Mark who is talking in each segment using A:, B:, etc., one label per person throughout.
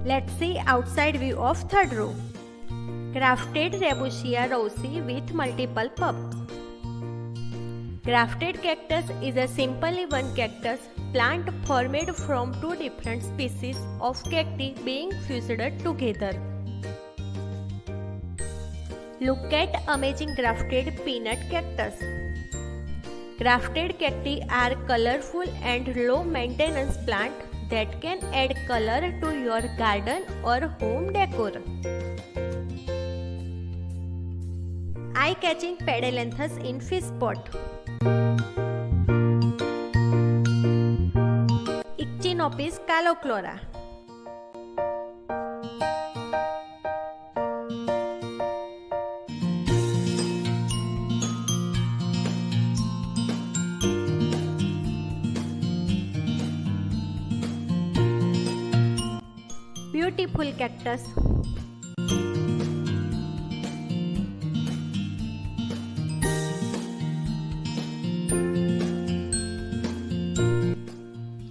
A: Let's see outside view of third row. Grafted Rebusia rossi with multiple pups. Grafted cactus is a simply one cactus plant formed from two different species of cacti being fused together. Look at amazing grafted peanut cactus. Grafted cacti are colorful and low maintenance plant that can add color to your garden or home decor. Eye-catching Padalenthus in fish pot. Echinopsis calochlora. Beautiful cactus.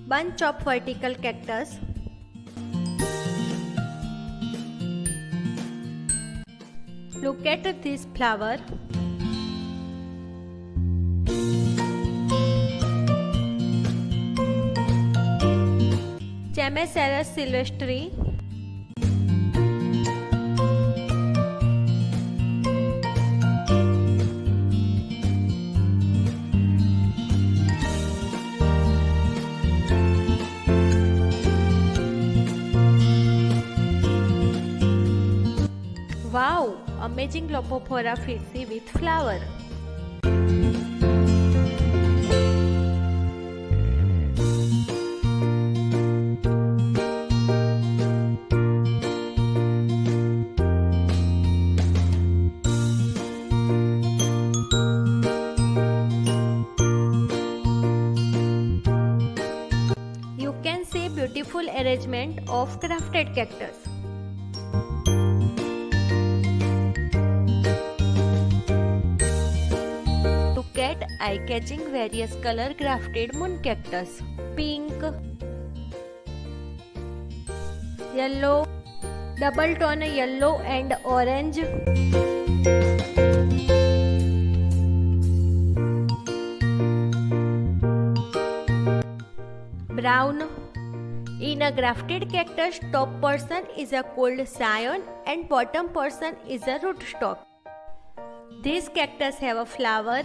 A: Bunch of vertical cactus. Look at this flower. Chamaecyarus silvestri. Wow! Amazing Lopophora fitzy with flower. You can see beautiful arrangement of grafted cactus. Eye-catching various color grafted moon cactus. Pink, yellow, double tone yellow and orange, brown. In a grafted cactus, top portion is a called scion and bottom portion is a rootstock. These cactus have a flower.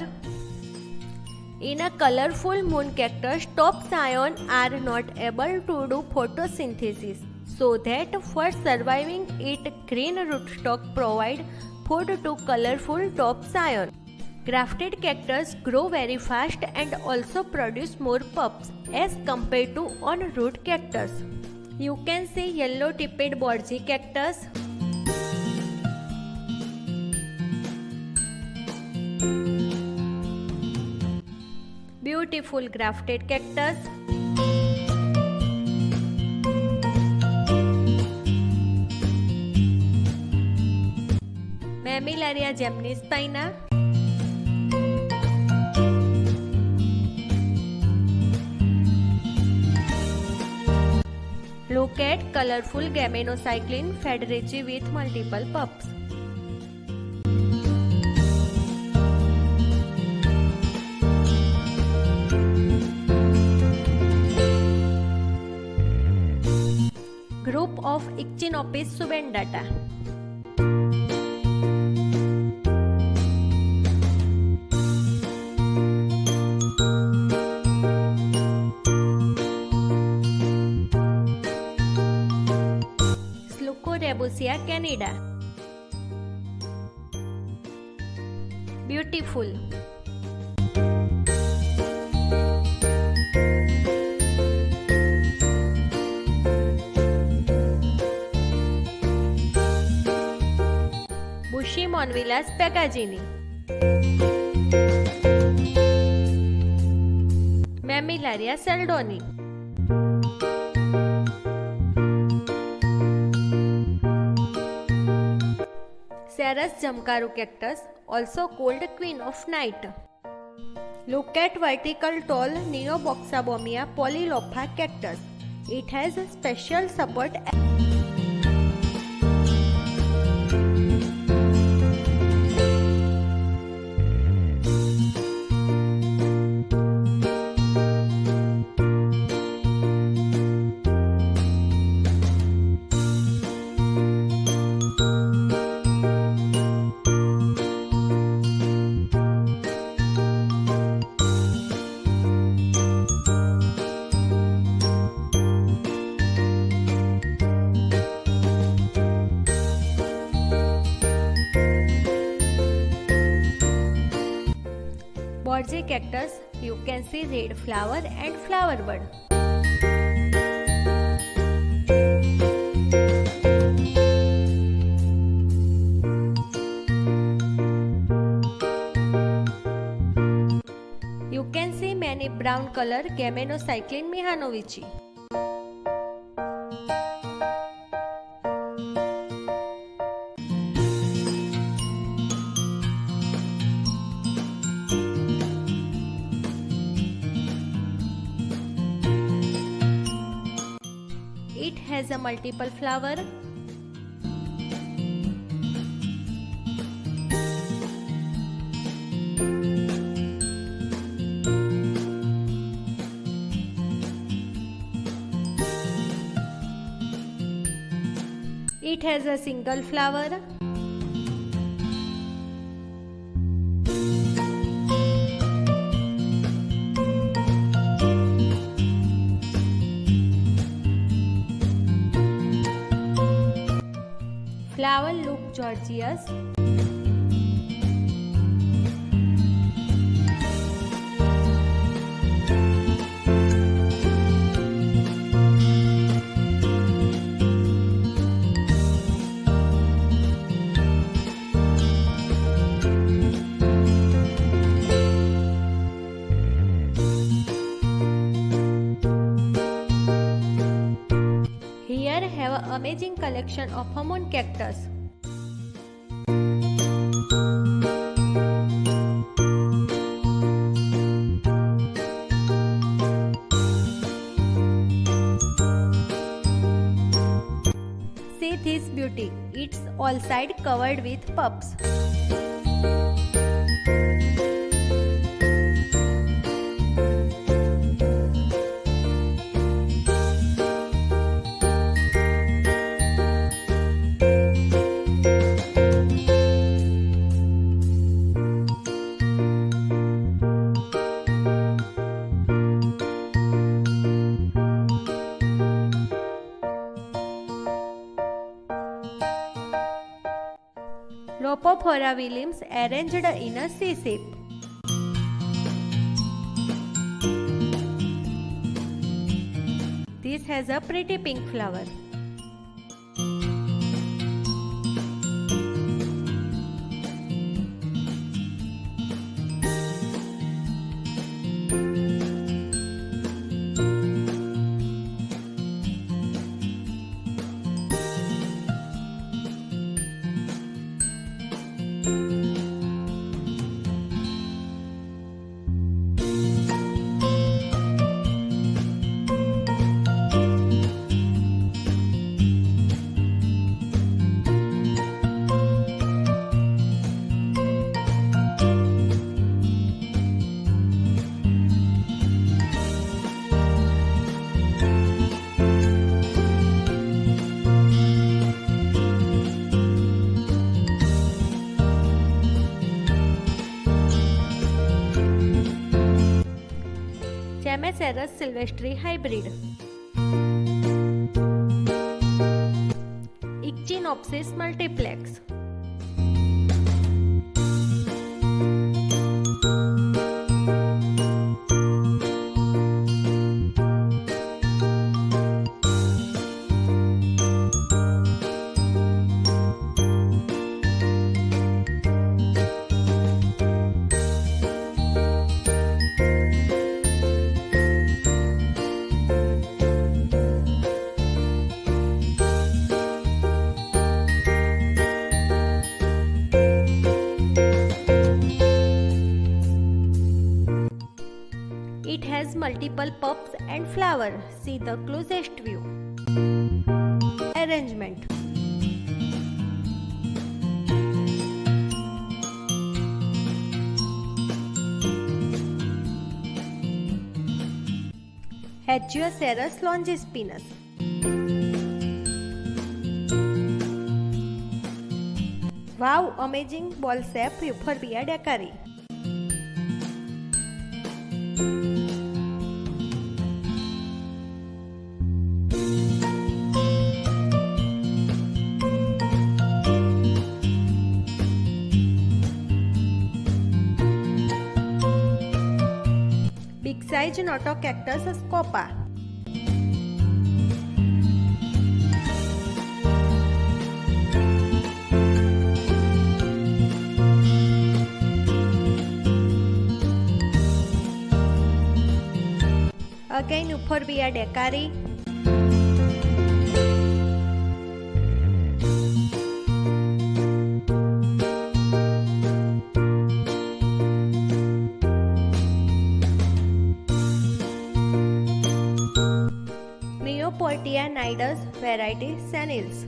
A: In a colorful moon cactus, top scion are not able to do photosynthesis, so that for surviving it, green rootstock provide food to colorful top scion. Grafted cactus grow very fast and also produce more pups as compared to on-root cactus. You can see yellow-tipped Borgia cactus, beautiful grafted cactus, Mammillaria gemnispina, look at colorful Gamenocycline federici with multiple pups. Group of Echinopsis subendata. Rebusia candida. Beautiful. Bushy Monvillea spegazzinii. Mammillaria seldoni. Ceres jamkaru cactus, also called Queen of Night. Look at vertical tall Neoboxabomia polylopha cactus. It has a special support. Golgi cactus, you can see red flower and flower bud. You can see many brown color Gamenocycline mihanovici. It has a multiple flower. It has a single flower. Flower look gorgeous. Here have an amazing collection of hormone cactus. See this beauty, it's all side covered with pups. Lopophora limbs arranged in a C shape. This has a pretty pink flower. Chamaecerus sylvestri hybrid. Echinopsis multiplex. It has multiple pups and flower. See the closest view. Arrangement. Hachiocerus longispinus. Wow, amazing ball shape Euphorbia decari. Echinopsis scopa. Again, Euphorbia decari. Patodia nidus variety senilis.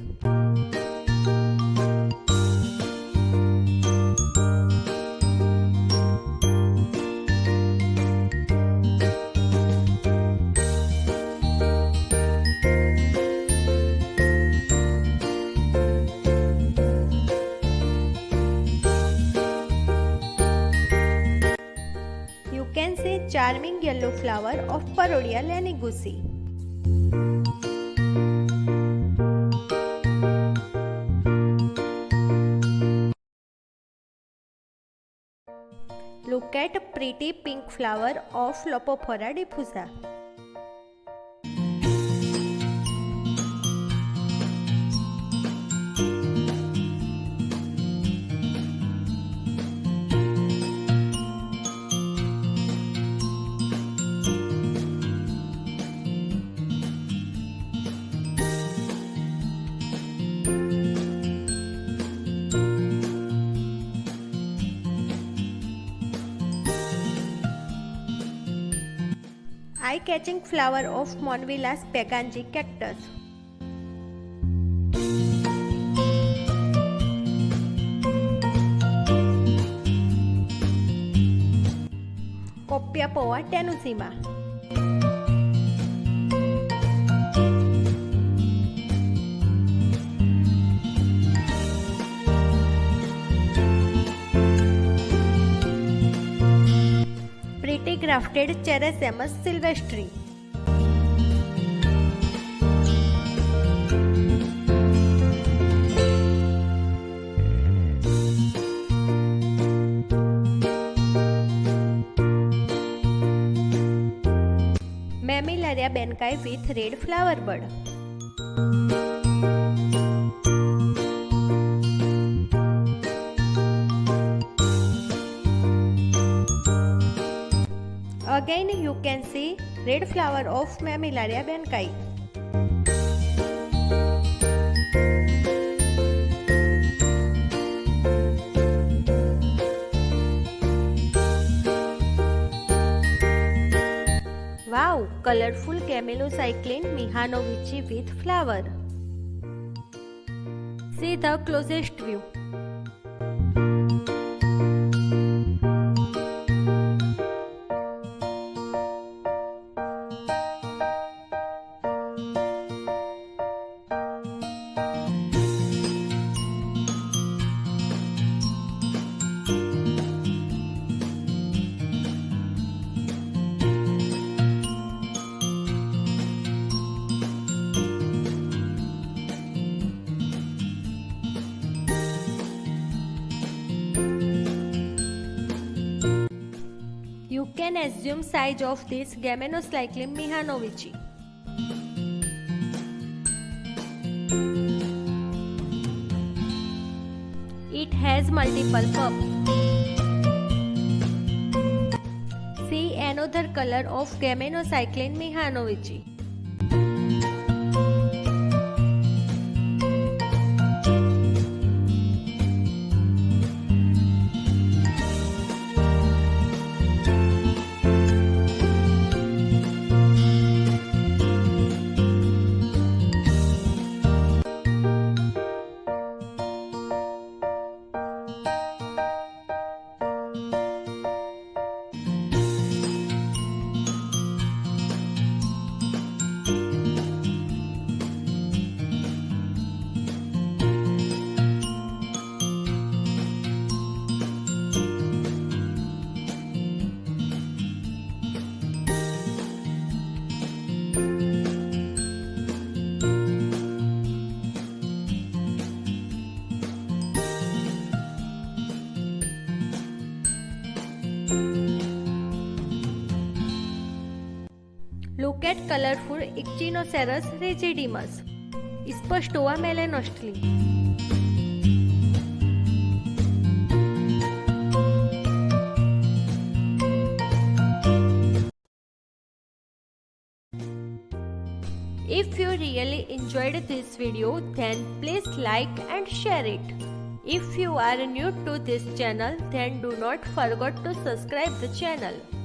A: You can see charming yellow flower of Patodia leninghausii. Look at pretty pink flower of Lopophora diffusa. Eye-catching flower of Monvillea spegazzinii cactus. Lopophora tenusima. Pretty grafted Cherrysamus sylvestri. Monvillea benkai with red flower bud. Again, you can see red flower of Monvillea benkai. Wow, colorful camelocycline Echinopsis with flower. See the closest view. You can assume size of this Gymnocycline Echinopsis. It has multiple pups. See another color of Gymnocycline Echinopsis. colorful Echinopsis rigidimus, Spatodia melanostli. If you really enjoyed this video, then please like and share it. If you are new to this channel, then do not forget to subscribe the channel.